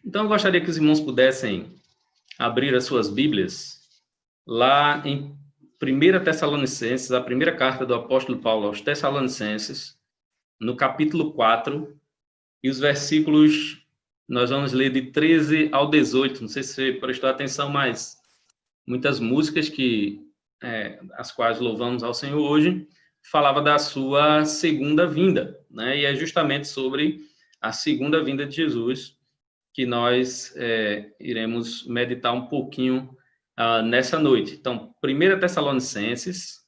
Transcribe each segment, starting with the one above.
Então, eu gostaria que os irmãos pudessem abrir as suas Bíblias lá em 1 Tessalonicenses, a primeira carta do apóstolo Paulo aos Tessalonicenses, no capítulo 4, e os versículos, nós vamos ler de 13 ao 18. Não sei se você prestou atenção, mas muitas músicas as quais louvamos ao Senhor hoje, falava da sua segunda vinda, né? E é justamente sobre a segunda vinda de Jesus que nós iremos meditar um pouquinho nessa noite. Então, 1 Tessalonicenses,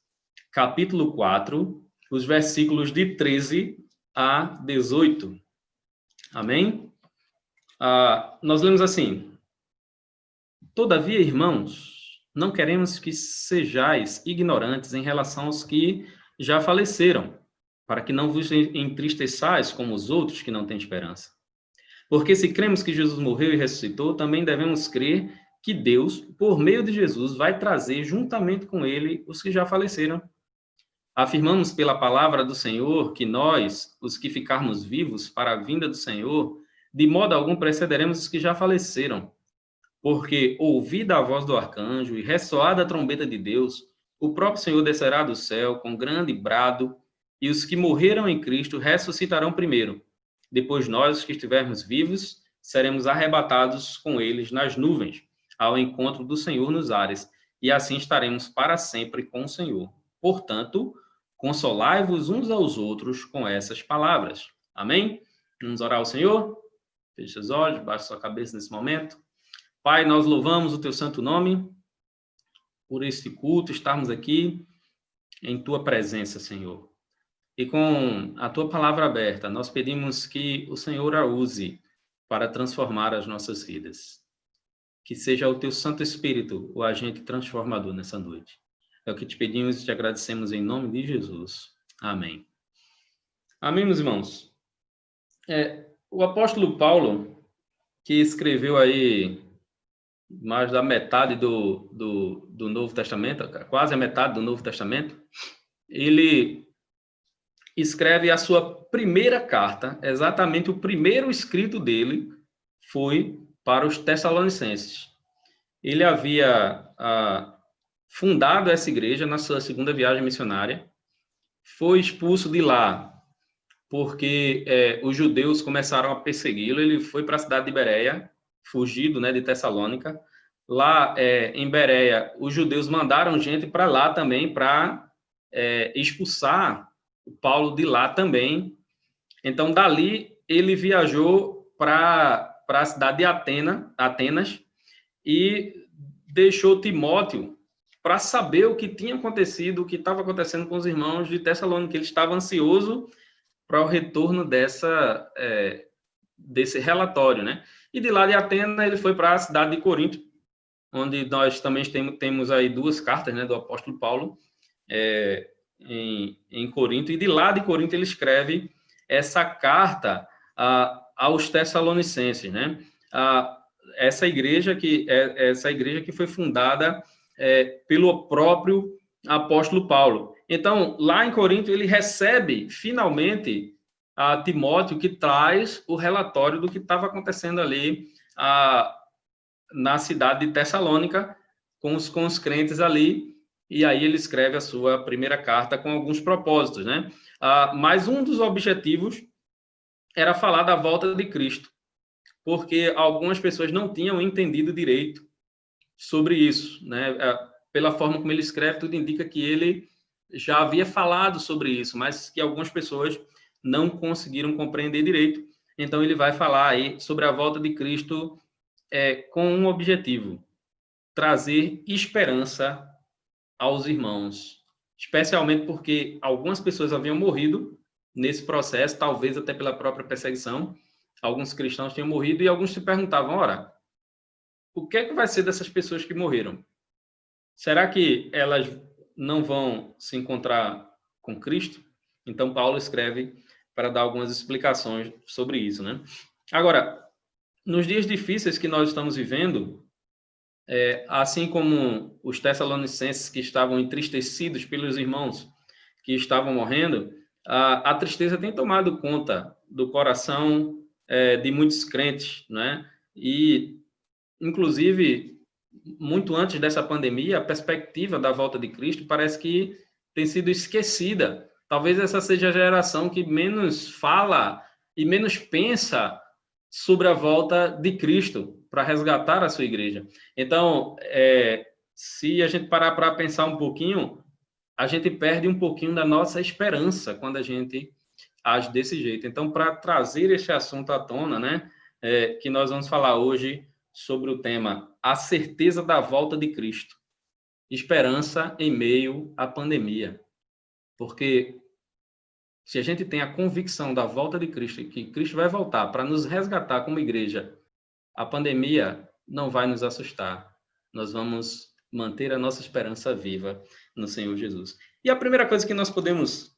capítulo 4, os versículos de 13 a 18. Amém? Nós lemos assim: Todavia, irmãos, não queremos que sejais ignorantes em relação aos que já faleceram, para que não vos entristeçais como os outros que não têm esperança. Porque se cremos que Jesus morreu e ressuscitou, também devemos crer que Deus, por meio de Jesus, vai trazer juntamente com ele os que já faleceram. Afirmamos pela palavra do Senhor que nós, os que ficarmos vivos para a vinda do Senhor, de modo algum precederemos os que já faleceram. Porque, ouvida a voz do arcanjo e ressoada a trombeta de Deus, o próprio Senhor descerá do céu com grande brado, e os que morreram em Cristo ressuscitarão primeiro. Depois nós, os que estivermos vivos, seremos arrebatados com eles nas nuvens, ao encontro do Senhor nos ares, e assim estaremos para sempre com o Senhor. Portanto, consolai-vos uns aos outros com essas palavras. Amém? Vamos orar ao Senhor? Feche os olhos, baixe sua cabeça nesse momento. Pai, nós louvamos o teu santo nome por este culto, estarmos aqui em tua presença, Senhor. E com a tua palavra aberta, nós pedimos que o Senhor a use para transformar as nossas vidas. Que seja o teu Santo Espírito o agente transformador nessa noite. É o que te pedimos e te agradecemos em nome de Jesus. Amém. Amém, meus irmãos. O apóstolo Paulo, que escreveu aí mais da metade do Novo Testamento, quase a metade do Novo Testamento, ele escreve a sua primeira carta, exatamente o primeiro escrito dele foi para os Tessalonicenses. Ele havia fundado essa igreja na sua segunda viagem missionária, foi expulso de lá porque os judeus começaram a persegui-lo, ele foi para a cidade de Bereia, fugido, né, de Tessalônica. Lá em Bereia, os judeus mandaram gente para lá também para expulsar o Paulo de lá também. Então, dali, ele viajou para a cidade de Atenas e deixou Timóteo para saber o que tinha acontecido, o que estava acontecendo com os irmãos de Tessalônica. Ele estava ansioso para o retorno desse relatório, né? E de lá de Atenas, ele foi para a cidade de Corinto, onde nós também temos aí duas cartas, né, do apóstolo Paulo, em Corinto, e de lá de Corinto ele escreve essa carta aos Tessalonicenses, né? Essa igreja que foi fundada pelo próprio apóstolo Paulo. Então, lá em Corinto, ele recebe, finalmente, a Timóteo, que traz o relatório do que estava acontecendo ali na cidade de Tessalônica, com os crentes ali, e aí ele escreve a sua primeira carta com alguns propósitos, né? Mas um dos objetivos era falar da volta de Cristo, porque algumas pessoas não tinham entendido direito sobre isso, né? Pela forma como ele escreve, tudo indica que ele já havia falado sobre isso, mas que algumas pessoas não conseguiram compreender direito. Então, ele vai falar aí sobre a volta de Cristo com um objetivo: trazer esperança aos irmãos, especialmente porque algumas pessoas haviam morrido nesse processo, talvez até pela própria perseguição. Alguns cristãos tinham morrido e alguns se perguntavam: ora, o que é que vai ser dessas pessoas que morreram? Será que elas não vão se encontrar com Cristo? Então, Paulo escreve para dar algumas explicações sobre isso, né? Agora, nos dias difíceis que nós estamos vivendo, assim como os tessalonicenses que estavam entristecidos pelos irmãos que estavam morrendo, a tristeza tem tomado conta do coração de muitos crentes, né? E, inclusive, muito antes dessa pandemia, a perspectiva da volta de Cristo parece que tem sido esquecida. Talvez essa seja a geração que menos fala e menos pensa sobre a volta de Cristo para resgatar a sua igreja. Então, se a gente parar para pensar um pouquinho, a gente perde um pouquinho da nossa esperança quando a gente age desse jeito. Então, para trazer esse assunto à tona, né, que nós vamos falar hoje sobre o tema A Certeza da Volta de Cristo. Esperança em meio à pandemia. Porque se a gente tem a convicção da volta de Cristo, que Cristo vai voltar para nos resgatar como igreja, a pandemia não vai nos assustar. Nós vamos manter a nossa esperança viva no Senhor Jesus. E a primeira coisa que nós podemos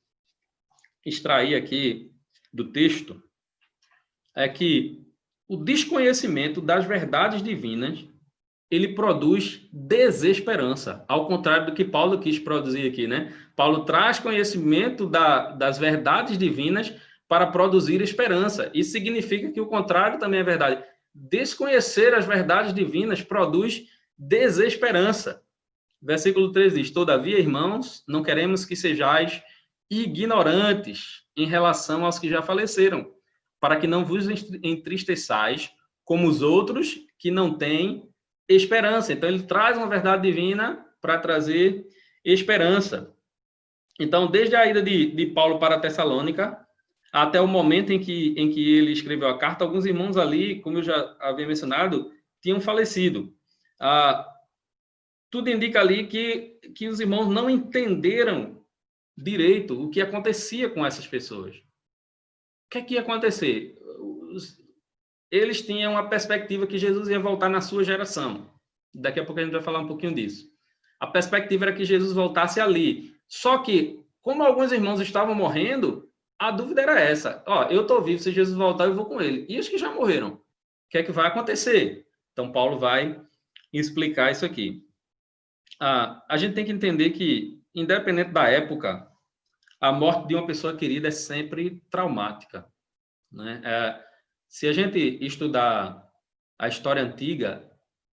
extrair aqui do texto é que o desconhecimento das verdades divinas, ele produz desesperança, ao contrário do que Paulo quis produzir aqui, né? Paulo traz conhecimento das verdades divinas para produzir esperança. Isso significa que o contrário também é verdade. Desconhecer as verdades divinas produz desesperança. Versículo 3 diz: Todavia, irmãos, não queremos que sejais ignorantes em relação aos que já faleceram, para que não vos entristeçais como os outros que não têm esperança. Então, ele traz uma verdade divina para trazer esperança. Então, desde a ida de Paulo para Tessalônica, até o momento em que ele escreveu a carta, alguns irmãos ali, como eu já havia mencionado, tinham falecido. Tudo indica ali que os irmãos não entenderam direito o que acontecia com essas pessoas. O que é que ia acontecer? Eles tinham a perspectiva que Jesus ia voltar na sua geração. Daqui a pouco a gente vai falar um pouquinho disso. A perspectiva era que Jesus voltasse ali. Só que, como alguns irmãos estavam morrendo, a dúvida era essa. Eu estou vivo, se Jesus voltar, eu vou com ele. E os que já morreram? O que é que vai acontecer? Então, Paulo vai explicar isso aqui. A gente tem que entender que, independente da época, a morte de uma pessoa querida é sempre traumática, né? Se a gente estudar a história antiga,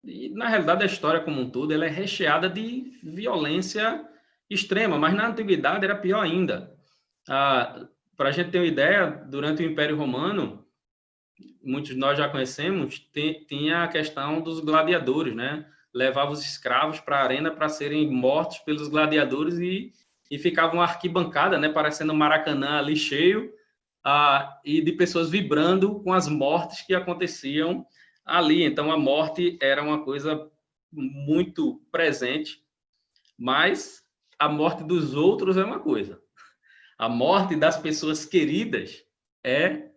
e na realidade a história como um todo, ela é recheada de violência extrema, mas na antiguidade era pior ainda. Para a gente ter uma ideia, durante o Império Romano, muitos de nós já conhecemos, tinha a questão dos gladiadores, né? Levava os escravos para a arena para serem mortos pelos gladiadores e ficava uma arquibancada, né? Parecendo um Maracanã ali cheio, e de pessoas vibrando com as mortes que aconteciam ali. Então, a morte era uma coisa muito presente, mas a morte dos outros é uma coisa. A morte das pessoas queridas é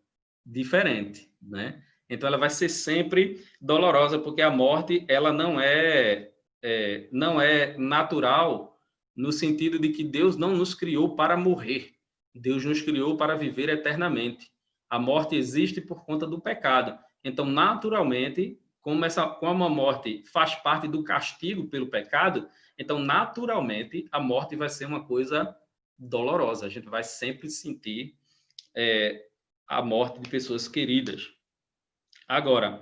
diferente, né? Então, ela vai ser sempre dolorosa, porque a morte ela não é natural no sentido de que Deus não nos criou para morrer. Deus nos criou para viver eternamente. A morte existe por conta do pecado. Então, naturalmente, como a morte faz parte do castigo pelo pecado, então, naturalmente, a morte vai ser uma coisa dolorosa. A gente vai sempre sentir a morte de pessoas queridas. Agora,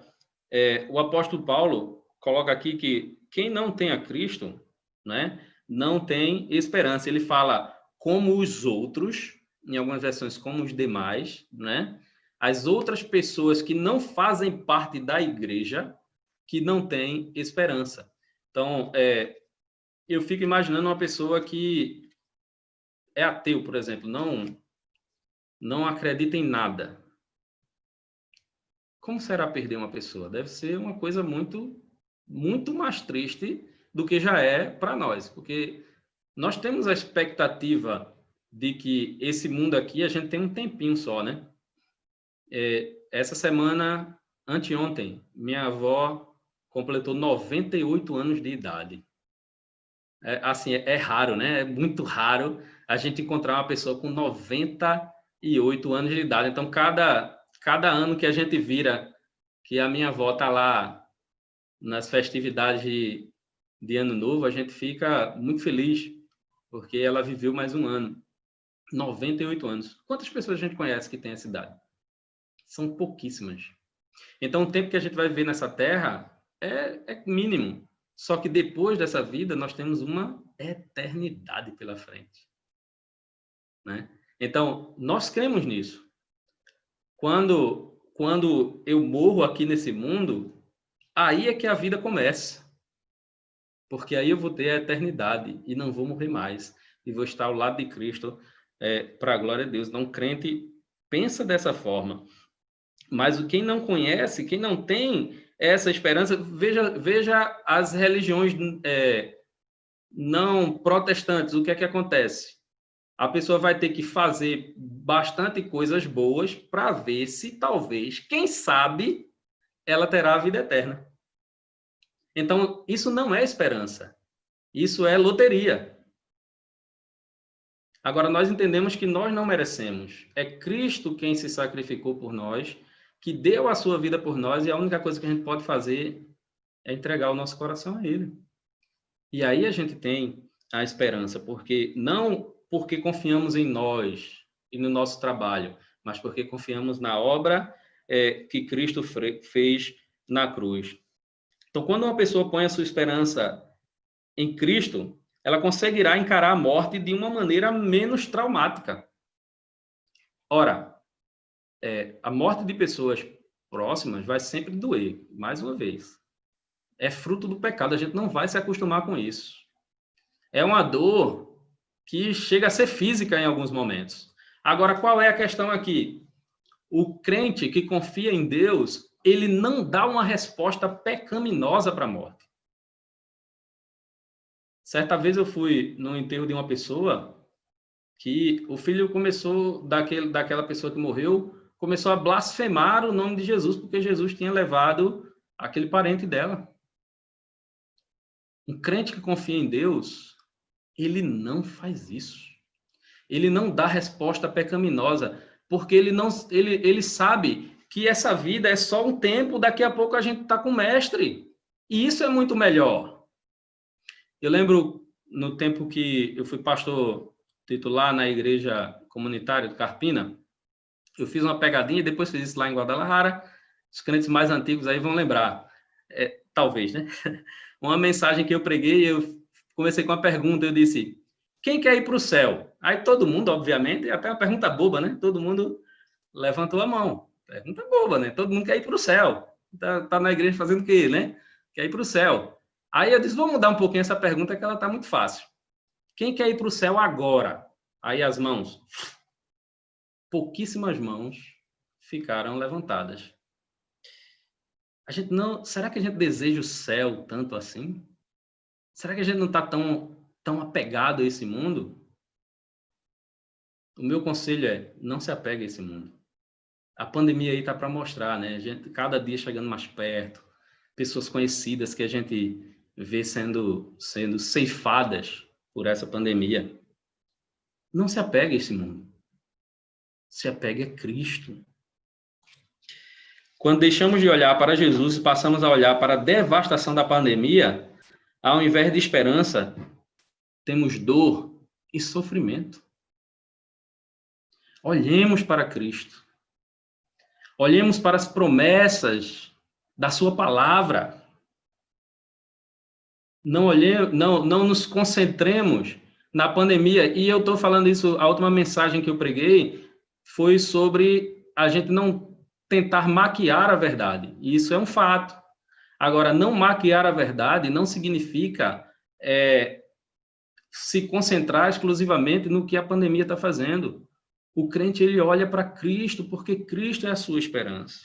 o apóstolo Paulo coloca aqui que quem não tem a Cristo, né, não tem esperança. Ele fala como os outros, em algumas versões como os demais, né? As outras pessoas que não fazem parte da igreja, que não têm esperança. Então, eu fico imaginando uma pessoa que é ateu, por exemplo, não acredita em nada. Como será perder uma pessoa? Deve ser uma coisa muito, muito mais triste do que já é para nós, porque nós temos a expectativa de que esse mundo aqui a gente tem um tempinho só, né? Essa semana, anteontem, minha avó completou 98 anos de idade. Assim, é raro, né? É muito raro a gente encontrar uma pessoa com 98 anos de idade. Então, cada ano que a gente vira que a minha avó está lá nas festividades de Ano Novo, a gente fica muito feliz, porque ela viveu mais um ano. 98 anos. Quantas pessoas a gente conhece que tem essa idade? São pouquíssimas. Então, o tempo que a gente vai viver nessa terra é mínimo. Só que depois dessa vida, nós temos uma eternidade pela frente, né? Então, nós cremos nisso. Quando eu morro aqui nesse mundo, aí é que a vida começa. Porque aí eu vou ter a eternidade e não vou morrer mais. E vou estar ao lado de Cristo, para a glória de Deus. Então, crente pensa dessa forma. Mas quem não conhece, quem não tem essa esperança, veja as religiões não protestantes, o que é que acontece? A pessoa vai ter que fazer bastante coisas boas para ver se talvez, quem sabe, ela terá a vida eterna. Então, isso não é esperança. Isso é loteria. Agora, nós entendemos que nós não merecemos. É Cristo quem se sacrificou por nós, que deu a sua vida por nós, e a única coisa que a gente pode fazer é entregar o nosso coração a Ele. E aí a gente tem a esperança, porque não porque confiamos em nós e no nosso trabalho, mas porque confiamos na obra que Cristo fez na cruz. Então, quando uma pessoa põe a sua esperança em Cristo, ela conseguirá encarar a morte de uma maneira menos traumática. Ora, a morte de pessoas próximas vai sempre doer, mais uma vez. É fruto do pecado, a gente não vai se acostumar com isso. É uma dor que chega a ser física em alguns momentos. Agora, qual é a questão aqui? O crente que confia em Deus, ele não dá uma resposta pecaminosa para a morte. Certa vez eu fui no enterro de uma pessoa que o filho começou, daquela pessoa que morreu, começou a blasfemar o nome de Jesus, porque Jesus tinha levado aquele parente dela. Um crente que confia em Deus, ele não faz isso. Ele não dá resposta pecaminosa, porque ele sabe que essa vida é só um tempo, daqui a pouco a gente está com o mestre. E isso é muito melhor. Eu lembro no tempo que eu fui pastor titular na igreja comunitária do Carpina, eu fiz uma pegadinha e depois fiz isso lá em Guadalajara. Os crentes mais antigos aí vão lembrar. Talvez, né? Uma mensagem que eu preguei, eu comecei com uma pergunta, eu disse: quem quer ir para o céu? Aí todo mundo, obviamente, até uma pergunta boba, né? Todo mundo levantou a mão. Pergunta boba, né? Todo mundo quer ir para o céu. Tá na igreja fazendo o quê, né? Quer ir para o céu. Aí eu disse, vou mudar um pouquinho essa pergunta, que ela está muito fácil. Quem quer ir para o céu agora? Aí as mãos. Pouquíssimas mãos ficaram levantadas. Será que a gente deseja o céu tanto assim? Será que a gente não está tão apegado a esse mundo? O meu conselho é, não se apegue a esse mundo. A pandemia aí está para mostrar, né? A gente, cada dia chegando mais perto, pessoas conhecidas que a gente vê sendo ceifadas por essa pandemia. Não se apegue a esse mundo. Se apegue a Cristo. Quando deixamos de olhar para Jesus e passamos a olhar para a devastação da pandemia, ao invés de esperança, temos dor e sofrimento. Olhemos para Cristo. Olhemos para as promessas da sua palavra. Não nos concentremos na pandemia. E eu estou falando isso, a última mensagem que eu preguei foi sobre a gente não tentar maquiar a verdade. E isso é um fato. Agora, não maquiar a verdade não significa se concentrar exclusivamente no que a pandemia está fazendo. O crente, ele olha para Cristo, porque Cristo é a sua esperança.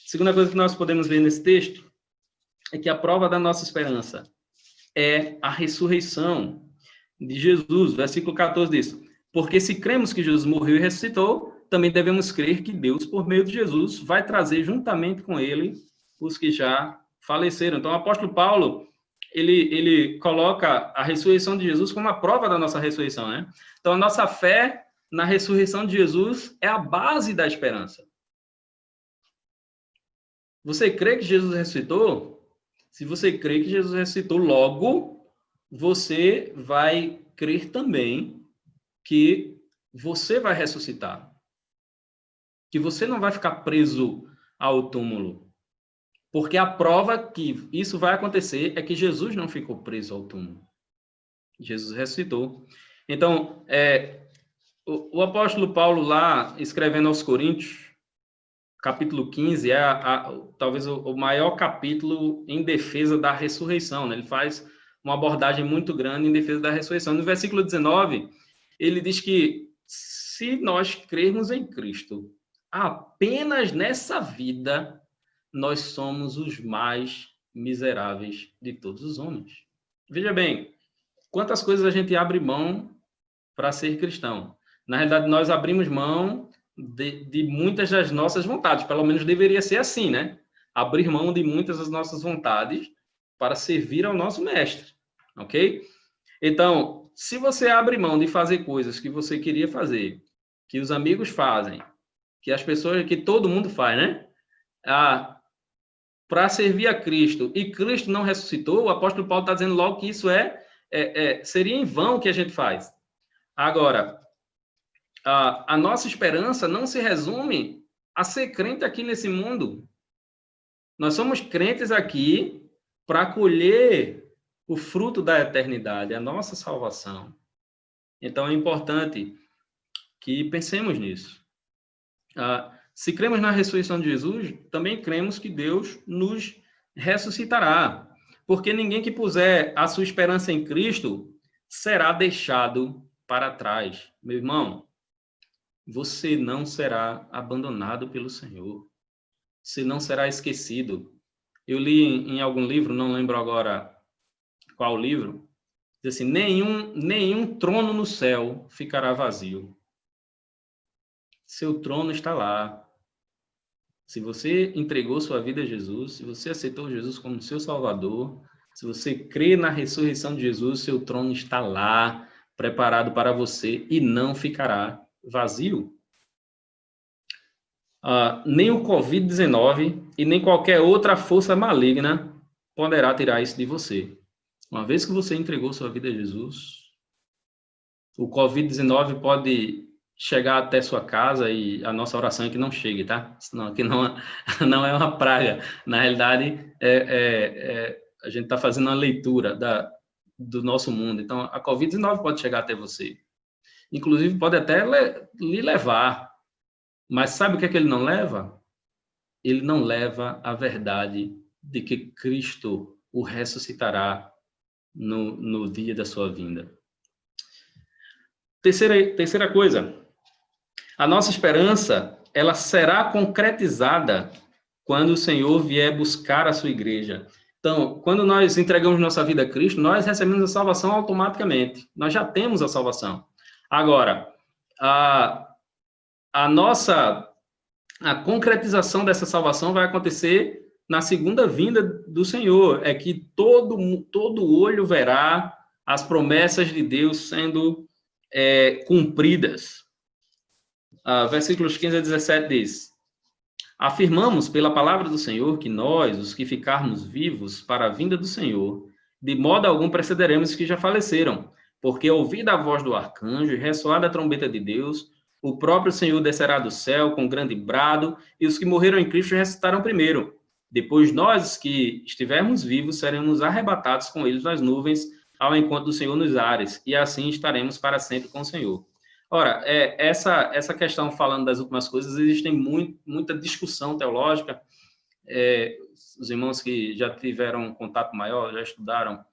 Segunda coisa que nós podemos ver nesse texto é que a prova da nossa esperança é a ressurreição de Jesus. Versículo 14 diz: porque se cremos que Jesus morreu e ressuscitou, também devemos crer que Deus, por meio de Jesus, vai trazer juntamente com ele os que já faleceram. Então, o apóstolo Paulo, ele coloca a ressurreição de Jesus como a prova da nossa ressurreição, né? Então, a nossa fé na ressurreição de Jesus é a base da esperança. Você crê que Jesus ressuscitou? Se você crê que Jesus ressuscitou, logo você vai crer também que você vai ressuscitar. Que você não vai ficar preso ao túmulo. Porque a prova que isso vai acontecer é que Jesus não ficou preso ao túmulo. Jesus ressuscitou. Então, o apóstolo Paulo lá, escrevendo aos Coríntios, capítulo 15, talvez o maior capítulo em defesa da ressurreição, né? Ele faz uma abordagem muito grande em defesa da ressurreição. No versículo 19, ele diz que se nós crermos em Cristo, apenas nessa vida, nós somos os mais miseráveis de todos os homens. Veja bem, quantas coisas a gente abre mão para ser cristão. Na realidade, nós abrimos mão de muitas das nossas vontades, pelo menos deveria ser assim, né? Abrir mão de muitas das nossas vontades para servir ao nosso mestre, ok? Então, se você abre mão de fazer coisas que você queria fazer, que os amigos fazem, que as pessoas, que todo mundo faz, né? Para servir a Cristo, e Cristo não ressuscitou, o apóstolo Paulo está dizendo logo que isso seria em vão o que a gente faz. Agora, a nossa esperança não se resume a ser crente aqui nesse mundo. Nós somos crentes aqui para colher o fruto da eternidade, a nossa salvação. Então, é importante que pensemos nisso. Se cremos na ressurreição de Jesus, também cremos que Deus nos ressuscitará. Porque ninguém que puser a sua esperança em Cristo será deixado para trás. Meu irmão, você não será abandonado pelo Senhor. Você não será esquecido. Eu li em algum livro, não lembro agora qual livro, diz assim, nenhum trono no céu ficará vazio. Seu trono está lá. Se você entregou sua vida a Jesus, se você aceitou Jesus como seu Salvador, se você crê na ressurreição de Jesus, seu trono está lá, preparado para você e não ficará vazio. Nem o Covid-19 e nem qualquer outra força maligna poderá tirar isso de você. Uma vez que você entregou sua vida a Jesus, o Covid-19 pode chegar até sua casa e a nossa oração é que não chegue, tá? Senão que não é uma praga. Na realidade, a gente está fazendo uma leitura do nosso mundo. Então, a Covid-19 pode chegar até você. Inclusive, pode até lhe levar. Mas sabe o que é que ele não leva? Ele não leva a verdade de que Cristo o ressuscitará no dia da sua vinda. Terceira coisa, a nossa esperança, ela será concretizada quando o Senhor vier buscar a sua igreja. Então, quando nós entregamos nossa vida a Cristo, nós recebemos a salvação automaticamente. Nós já temos a salvação. Agora, a concretização dessa salvação vai acontecer na segunda vinda do Senhor. É que todo olho verá as promessas de Deus sendo cumpridas. Versículos 15 a 17 diz: afirmamos pela palavra do Senhor que nós, os que ficarmos vivos para a vinda do Senhor, de modo algum precederemos os que já faleceram, porque ouvida a voz do arcanjo e ressoada a trombeta de Deus, o próprio Senhor descerá do céu com grande brado, e os que morreram em Cristo ressuscitarão primeiro. Depois nós, que estivermos vivos, seremos arrebatados com eles nas nuvens, ao encontro do Senhor nos ares, e assim estaremos para sempre com o Senhor. Ora, essa questão, falando das últimas coisas, existe muita discussão teológica. Os irmãos que já tiveram um contato maior, já estudaram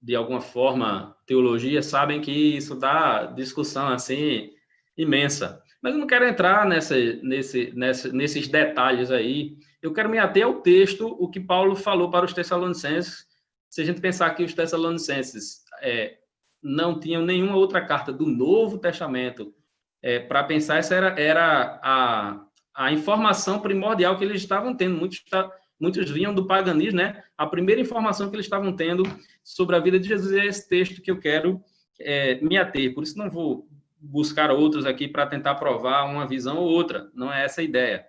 de alguma forma teologia, sabem que isso dá discussão assim imensa. Mas eu não quero entrar nesses detalhes aí. Eu quero me ater ao texto, o que Paulo falou para os Tessalonicenses. Se a gente pensar que os Tessalonicenses não tinham nenhuma outra carta do Novo Testamento para pensar, essa era a informação primordial que eles estavam tendo. Muitos vinham do paganismo, né? A primeira informação que eles estavam tendo sobre a vida de Jesus é esse texto que eu quero me ater. Por isso não vou buscar outros aqui para tentar provar uma visão ou outra. Não é essa a ideia.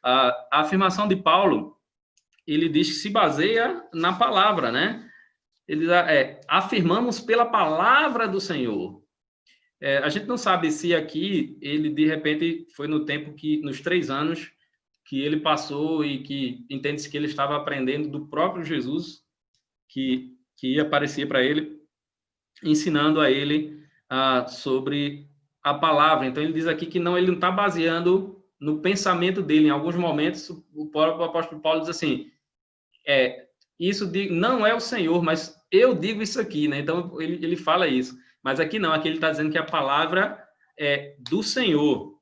A afirmação de Paulo, ele diz que se baseia na palavra, né? Ele afirmamos pela palavra do Senhor. A gente não sabe se aqui ele, de repente, foi no tempo nos 3 anos que ele passou e que entende-se que ele estava aprendendo do próprio Jesus, que ia aparecer para ele, ensinando a ele sobre a palavra. Então, ele diz aqui que ele não está baseando no pensamento dele. Em alguns momentos, o próprio apóstolo Paulo diz assim, isso não é o Senhor, mas eu digo isso aqui, né? Então, ele fala isso. Mas aqui não, aqui ele está dizendo que a palavra é do Senhor.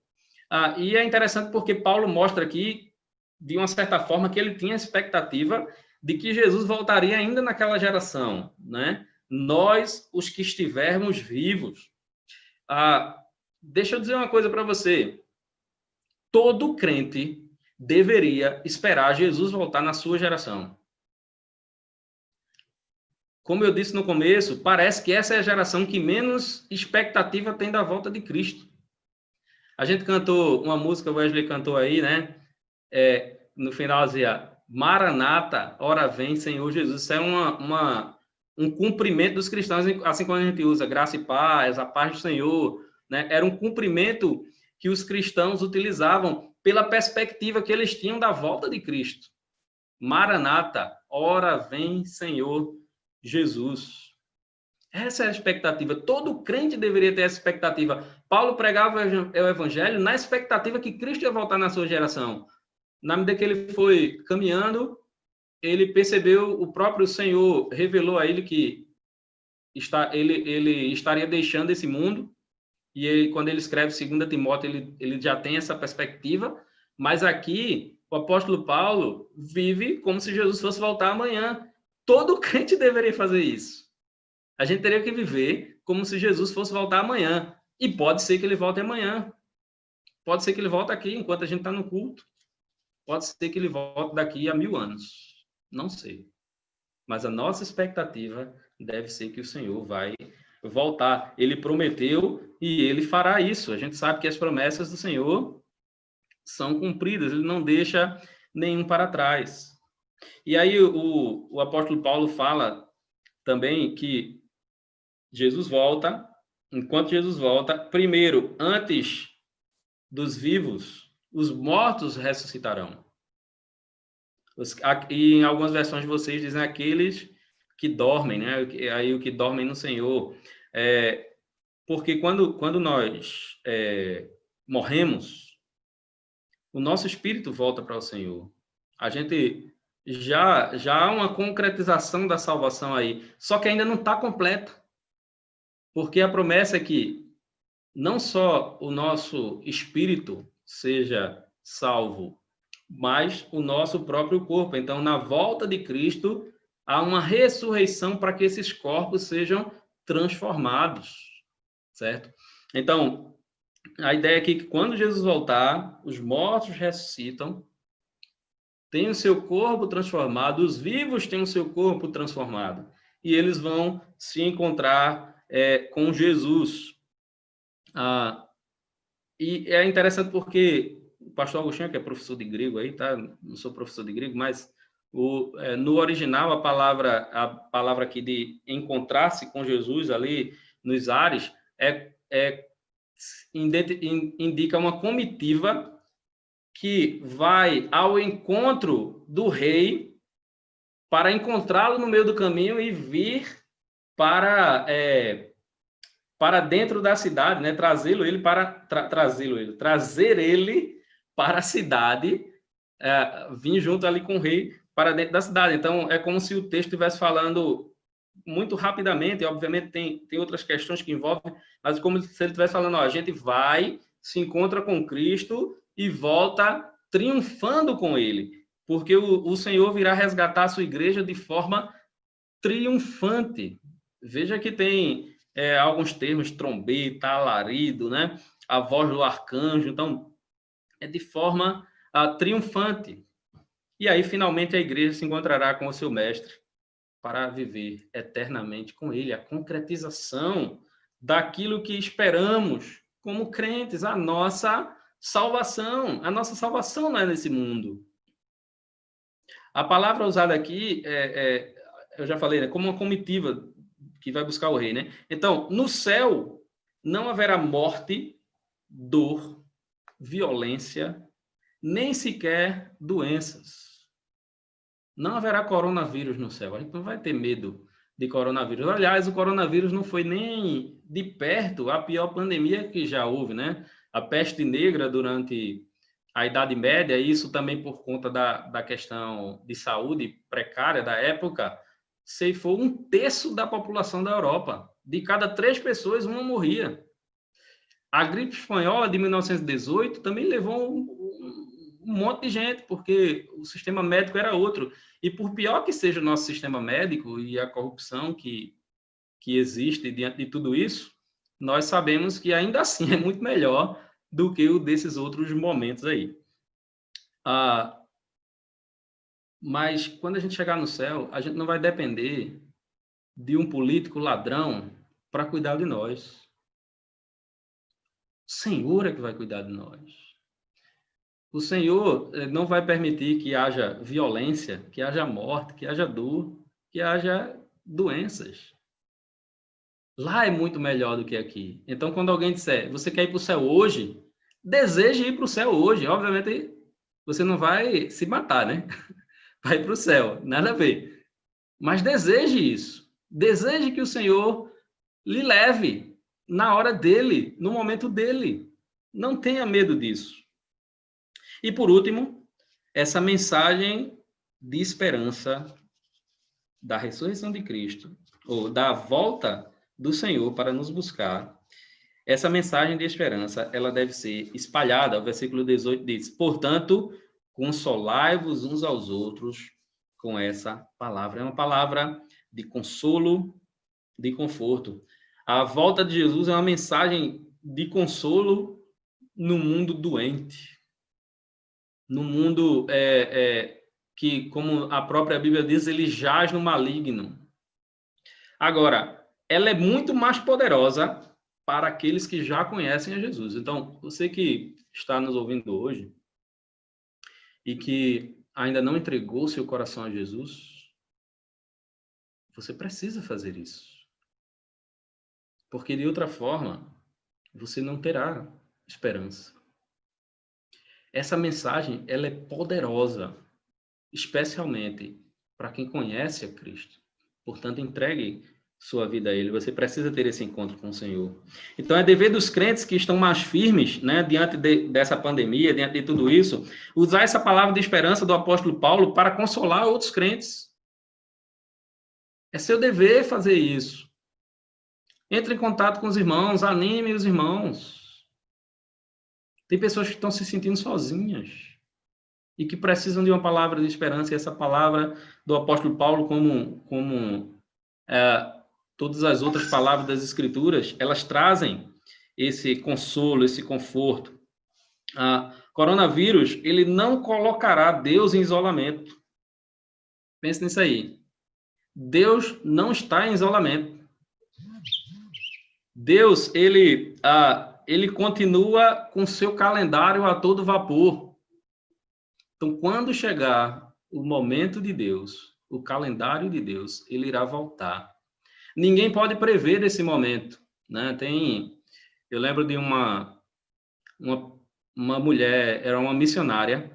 E é interessante porque Paulo mostra aqui, de uma certa forma, que ele tinha a expectativa de que Jesus voltaria ainda naquela geração, né? Nós, os que estivermos vivos. Deixa eu dizer uma coisa para você. Todo crente deveria esperar Jesus voltar na sua geração. Como eu disse no começo, parece que essa é a geração que menos expectativa tem da volta de Cristo. A gente cantou uma música, o Wesley cantou aí, né? No final dizia, Maranata, ora vem, Senhor Jesus. Isso é um cumprimento dos cristãos, assim como a gente usa graça e paz, a paz do Senhor, né? Era um cumprimento que os cristãos utilizavam pela perspectiva que eles tinham da volta de Cristo. Maranata, ora vem, Senhor Jesus. Essa é a expectativa. Todo crente deveria ter essa expectativa. Paulo pregava o evangelho na expectativa que Cristo ia voltar na sua geração. Na medida que ele foi caminhando, ele percebeu, o próprio Senhor revelou a ele que ele estaria deixando esse mundo. E ele, quando ele escreve 2 Timóteo, ele já tem essa perspectiva. Mas aqui, o apóstolo Paulo vive como se Jesus fosse voltar amanhã. Todo crente deveria fazer isso. A gente teria que viver como se Jesus fosse voltar amanhã. E pode ser que ele volte amanhã. Pode ser que ele volte aqui enquanto a gente está no culto. Pode ser que ele volte daqui a 1000 anos. Não sei. Mas a nossa expectativa deve ser que o Senhor vai voltar. Ele prometeu e ele fará isso. A gente sabe que as promessas do Senhor são cumpridas. Ele não deixa nenhum para trás. E aí o apóstolo Paulo fala também que Jesus volta. Enquanto Jesus volta, primeiro, antes dos vivos, os mortos ressuscitarão. E em algumas versões de vocês dizem aqueles que dormem, né? Aí o que dormem no Senhor. Porque quando nós morremos, o nosso espírito volta para o Senhor. A gente já há uma concretização da salvação aí, só que ainda não está completa. Porque a promessa é que não só o nosso espírito seja salvo, mas o nosso próprio corpo. Então, na volta de Cristo, há uma ressurreição para que esses corpos sejam transformados, certo? Então, a ideia aqui é que quando Jesus voltar, os mortos ressuscitam, têm o seu corpo transformado, os vivos têm o seu corpo transformado, e eles vão se encontrar com Jesus. E é interessante porque o pastor Agostinho, que é professor de grego aí, tá? Não sou professor de grego, mas no original a palavra aqui de encontrar-se com Jesus ali nos ares indica uma comitiva que vai ao encontro do rei para encontrá-lo no meio do caminho e vir para dentro da cidade, né? Trazer ele para a cidade, vir junto ali com o rei para dentro da cidade. Então, é como se o texto estivesse falando muito rapidamente, e obviamente tem outras questões que envolvem, mas como se ele estivesse falando, a gente vai, se encontra com Cristo e volta triunfando com ele, porque o Senhor virá resgatar a sua igreja de forma triunfante. Veja que tem alguns termos, trombeta, alarido, né? A voz do arcanjo. Então, é de forma triunfante. E aí, finalmente, a igreja se encontrará com o seu mestre para viver eternamente com ele. A concretização daquilo que esperamos como crentes, a nossa salvação. A nossa salvação não é nesse mundo. A palavra usada aqui, eu já falei, né? Como uma comitiva que vai buscar o rei, né? Então, no céu não haverá morte, dor, violência, nem sequer doenças. Não haverá coronavírus no céu. A gente não vai ter medo de coronavírus. Aliás, o coronavírus não foi nem de perto a pior pandemia que já houve, né? A peste negra durante a Idade Média, isso também por conta da questão de saúde precária da época, ceifou 1/3 da população da Europa. De cada 3 pessoas, uma morria. A gripe espanhola de 1918 também levou um monte de gente, porque o sistema médico era outro. E por pior que seja o nosso sistema médico e a corrupção que existe diante de tudo isso, nós sabemos que ainda assim é muito melhor do que o desses outros momentos aí. Mas quando a gente chegar no céu, a gente não vai depender de um político ladrão para cuidar de nós. O Senhor é que vai cuidar de nós. O Senhor não vai permitir que haja violência, que haja morte, que haja dor, que haja doenças. Lá é muito melhor do que aqui. Então, quando alguém disser, você quer ir para o céu hoje? Deseje ir para o céu hoje. Obviamente, você não vai se matar, né? Vai para o céu, nada a ver. Mas deseje isso. Deseje que o Senhor lhe leve na hora dele, no momento dele. Não tenha medo disso. E, por último, essa mensagem de esperança da ressurreição de Cristo, ou da volta do Senhor para nos buscar, essa mensagem de esperança, ela deve ser espalhada. O versículo 18 diz, portanto, consolai-vos uns aos outros com essa palavra. É uma palavra de consolo, de conforto. A volta de Jesus é uma mensagem de consolo no mundo doente, no mundo que, como a própria Bíblia diz, ele jaz no maligno. Agora, ela é muito mais poderosa para aqueles que já conhecem a Jesus. Então, você que está nos ouvindo hoje e que ainda não entregou seu coração a Jesus, você precisa fazer isso. Porque, de outra forma, você não terá esperança. Essa mensagem, ela é poderosa, especialmente para quem conhece a Cristo. Portanto, entregue sua vida a Ele. Você precisa ter esse encontro com o Senhor. Então, é dever dos crentes que estão mais firmes, né, diante dessa pandemia, diante de tudo isso, usar essa palavra de esperança do apóstolo Paulo para consolar outros crentes. É seu dever fazer isso. Entre em contato com os irmãos, anime os irmãos. Tem pessoas que estão se sentindo sozinhas e que precisam de uma palavra de esperança, e essa palavra do apóstolo Paulo, como todas as outras palavras das Escrituras, elas trazem esse consolo, esse conforto. Coronavírus, ele não colocará Deus em isolamento. Pense nisso aí. Deus não está em isolamento. Deus, ele continua com seu calendário a todo vapor. Então, quando chegar o momento de Deus, o calendário de Deus, ele irá voltar. Ninguém pode prever esse momento, né? Eu lembro de uma mulher, era uma missionária,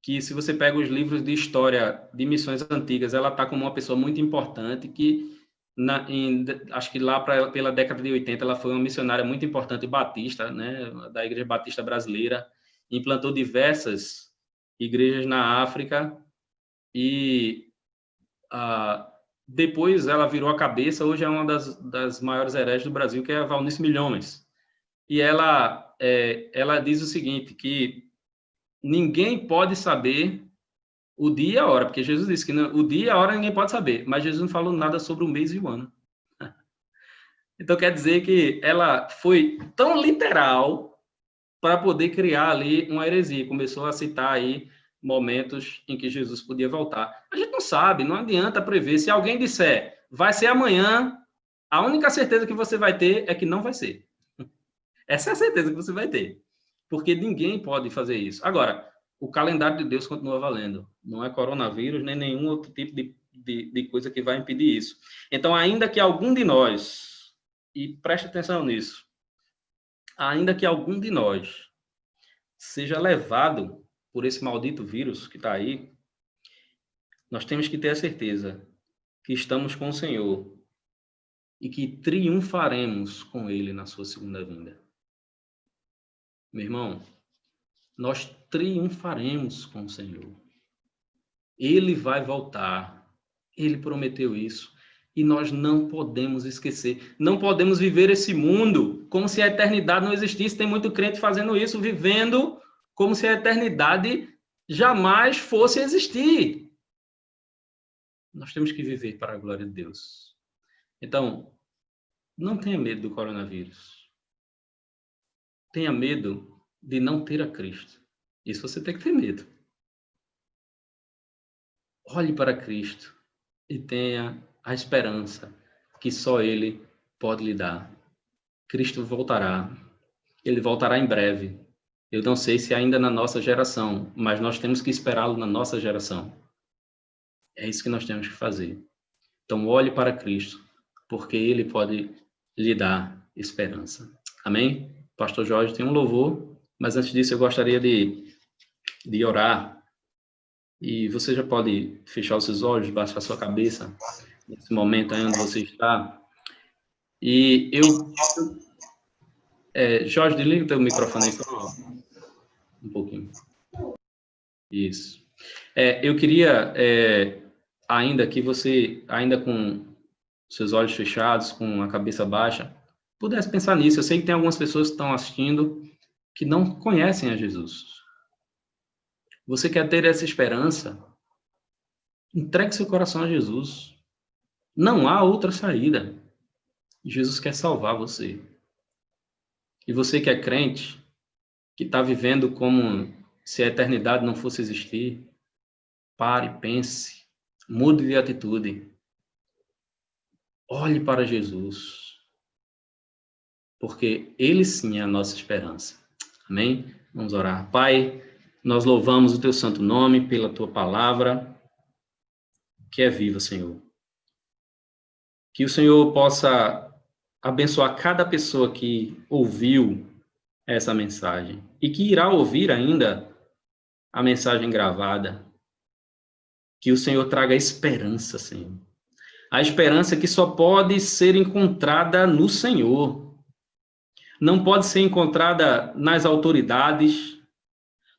que se você pega os livros de história de missões antigas, ela está como uma pessoa muito importante, que acho que lá pela década de 80 ela foi uma missionária muito importante batista, né, da Igreja Batista Brasileira, implantou diversas igrejas na África e depois ela virou a cabeça. Hoje é uma das maiores hereges do Brasil, que é a Valnice Milhomens. E ela diz o seguinte, que ninguém pode saber o dia e a hora, porque Jesus disse que o dia e a hora ninguém pode saber, mas Jesus não falou nada sobre o mês e o ano. Então, quer dizer que ela foi tão literal para poder criar ali uma heresia. Começou a citar aí momentos em que Jesus podia voltar. A gente não sabe, não adianta prever. Se alguém disser, vai ser amanhã, a única certeza que você vai ter é que não vai ser. Essa é a certeza que você vai ter. Porque ninguém pode fazer isso. Agora, o calendário de Deus continua valendo. Não é coronavírus, nem nenhum outro tipo de coisa que vai impedir isso. Então, ainda que algum de nós, e preste atenção nisso, ainda que algum de nós seja levado por esse maldito vírus que está aí, nós temos que ter a certeza que estamos com o Senhor e que triunfaremos com Ele na sua segunda vinda. Meu irmão, nós triunfaremos com o Senhor. Ele vai voltar. Ele prometeu isso. E nós não podemos esquecer. Não podemos viver esse mundo como se a eternidade não existisse. Tem muito crente fazendo isso, vivendo como se a eternidade jamais fosse existir. Nós temos que viver para a glória de Deus. Então, não tenha medo do coronavírus. Tenha medo de não ter a Cristo. Isso você tem que ter medo. Olhe para Cristo e tenha a esperança que só Ele pode lhe dar. Cristo voltará. Ele voltará em breve. Eu não sei se ainda na nossa geração, mas nós temos que esperá-lo na nossa geração. É isso que nós temos que fazer. Então, olhe para Cristo, porque Ele pode lhe dar esperança. Amém? Pastor Jorge tem um louvor, mas antes disso eu gostaria de orar. E você já pode fechar os seus olhos, baixar a sua cabeça, nesse momento aí onde você está. E Jorge, desliga o teu microfone aí só um pouquinho. Isso. Eu queria, ainda que você, ainda com seus olhos fechados, com a cabeça baixa, pudesse pensar nisso. Eu sei que tem algumas pessoas que estão assistindo que não conhecem a Jesus. Você quer ter essa esperança? Entregue seu coração a Jesus. Não há outra saída. Jesus quer salvar você. E você que é crente, que está vivendo como se a eternidade não fosse existir, pare, pense, mude de atitude. Olhe para Jesus. Porque Ele sim é a nossa esperança. Amém? Vamos orar. Pai, nós louvamos o Teu santo nome pela Tua palavra, que é viva, Senhor. Que o Senhor possa abençoar cada pessoa que ouviu essa mensagem e que irá ouvir ainda a mensagem gravada. Que o Senhor traga esperança, Senhor. A esperança que só pode ser encontrada no Senhor. Não pode ser encontrada nas autoridades,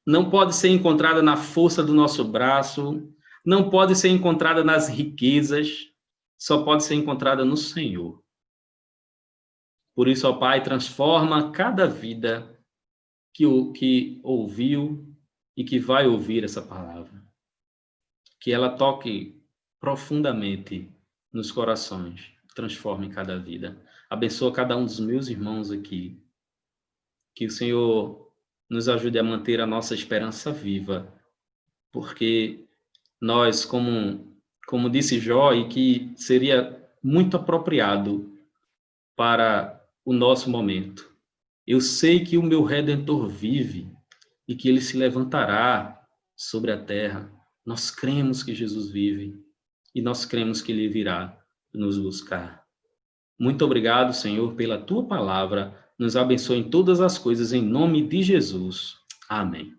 não pode ser encontrada na força do nosso braço, não pode ser encontrada nas riquezas, só pode ser encontrada no Senhor. Por isso, ó Pai, transforma cada vida que ouviu e que vai ouvir essa palavra. Que ela toque profundamente nos corações, transforme cada vida. Abençoa cada um dos meus irmãos aqui. Que o Senhor nos ajude a manter a nossa esperança viva, porque nós, como disse Jó, e que seria muito apropriado para o nosso momento. Eu sei que o meu Redentor vive e que ele se levantará sobre a terra. Nós cremos que Jesus vive e nós cremos que ele virá nos buscar. Muito obrigado, Senhor, pela tua palavra. Nos abençoe em todas as coisas, em nome de Jesus. Amém.